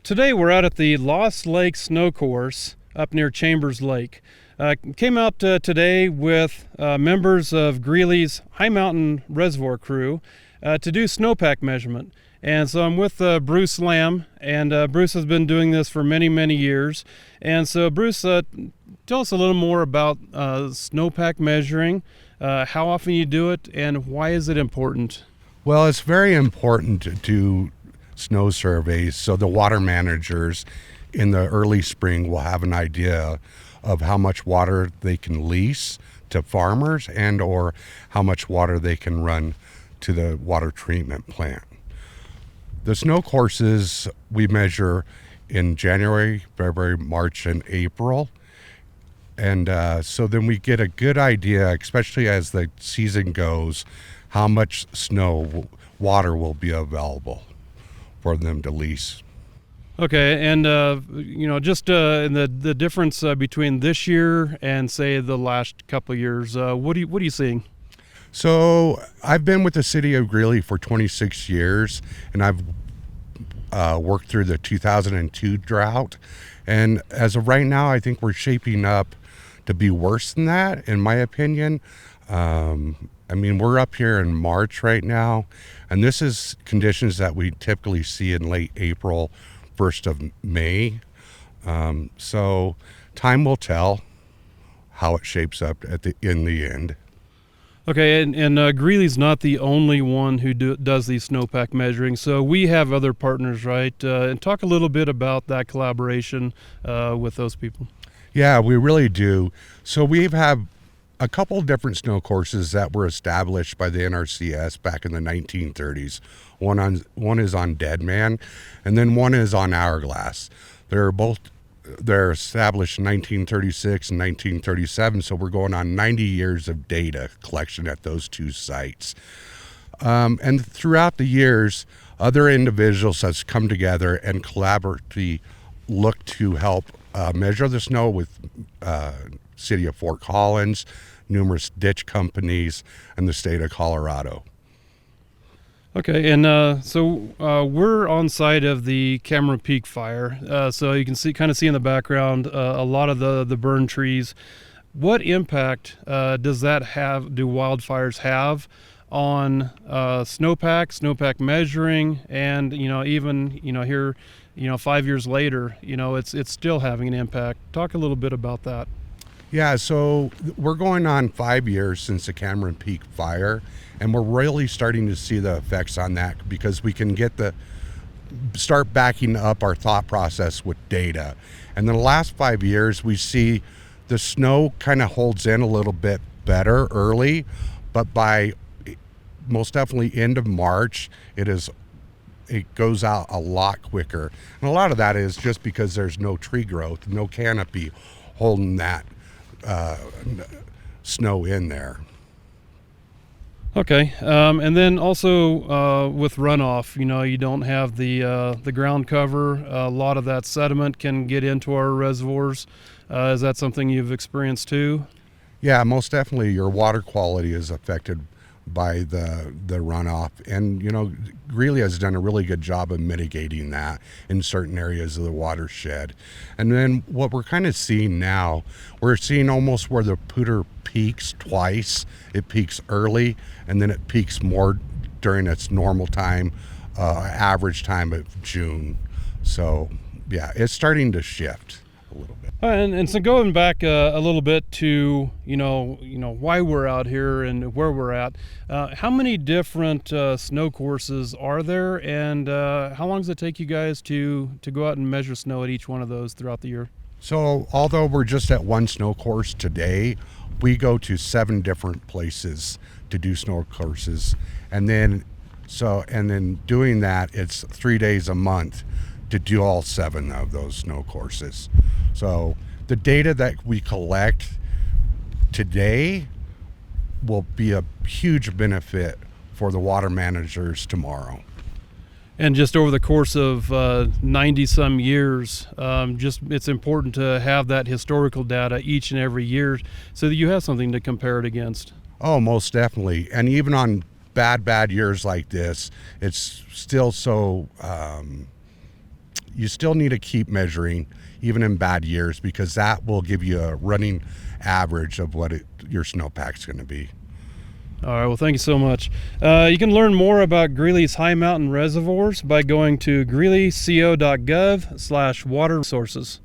Today we're out at the Lost Lake Snow Course up near Chambers Lake. Came out today with members of Greeley's High Mountain Reservoir crew to do snowpack measurement. And so I'm with Bruce Lamb, and Bruce has been doing this for many years. And so Bruce, tell us a little more about snowpack measuring, how often you do it, and why is it important? Well, it's very important to do snow surveys so the water managers in the early spring will have an idea of how much water they can lease to farmers and or how much water they can run to the water treatment plant. The snow courses we measure in January, February, March, and April. And so then we get a good idea, especially as the season goes, how much water will be available for them to lease. Okay, and just in the difference between this year and say the last couple of years, what are you seeing? So I've been with the city of Greeley for 26 years, and I've worked through the 2002 drought. And as of right now, I think we're shaping up to be worse than that, in my opinion. We're up here in March right now, and this is conditions that we typically see in late April, 1st of May. So time will tell how it shapes up in the end. Okay, and Greeley's not the only one who does these snowpack measuring, so we have other partners, right? And talk a little bit about that collaboration with those people. Yeah, we really do. So we have a couple different snow courses that were established by the NRCS back in the 1930s. One is on Dead Man, and then one is on Hourglass. They're established in 1936 and 1937, so we're going on 90 years of data collection at those two sites. And throughout the years, other individuals have come together and collaboratively look to help measure the snow with City of Fort Collins, numerous ditch companies, and the state of Colorado. Okay, and so we're on site of the Cameron Peak fire, so you can kind of see in the background a lot of the burned trees. What impact does that have? Do wildfires have on snowpack measuring, and even here, 5 years later, it's still having an impact. Talk a little bit about that. Yeah, so we're going on 5 years since the Cameron Peak fire, and we're really starting to see the effects on that because we can start backing up our thought process with data. And in the last 5 years, we see the snow kind of holds in a little bit better early, but by most definitely end of March, it goes out a lot quicker. And a lot of that is just because there's no tree growth, no canopy holding that snow in there. Okay, and then also with runoff, you don't have the ground cover. A lot of that sediment can get into our reservoirs. Is that something you've experienced too? Yeah, most definitely. Your water quality is affected by the runoff, and Greeley has done a really good job of mitigating that in certain areas of the watershed. And then what we're kind of seeing now, we're seeing almost where the Poudre peaks twice. It peaks early, and then it peaks more during its normal time, average time of June. So yeah, it's starting to shift a little bit. And so going back a little bit to why we're out here and where we're at, how many different snow courses are there, and how long does it take you guys to go out and measure snow at each one of those throughout the year? So although we're just at one snow course today, we go to 7 different places to do snow courses, and then doing that, it's 3 days a month to do all 7 of those snow courses. So the data that we collect today will be a huge benefit for the water managers tomorrow. And just over the course of 90 some years, it's important to have that historical data each and every year so that you have something to compare it against. Oh, most definitely. And even on bad years like this, it's still so you still need to keep measuring, even in bad years, because that will give you a running average of what your snowpack's going to be. All right, well, thank you so much. You can learn more about Greeley's high mountain reservoirs by going to greeleyco.gov/water resources.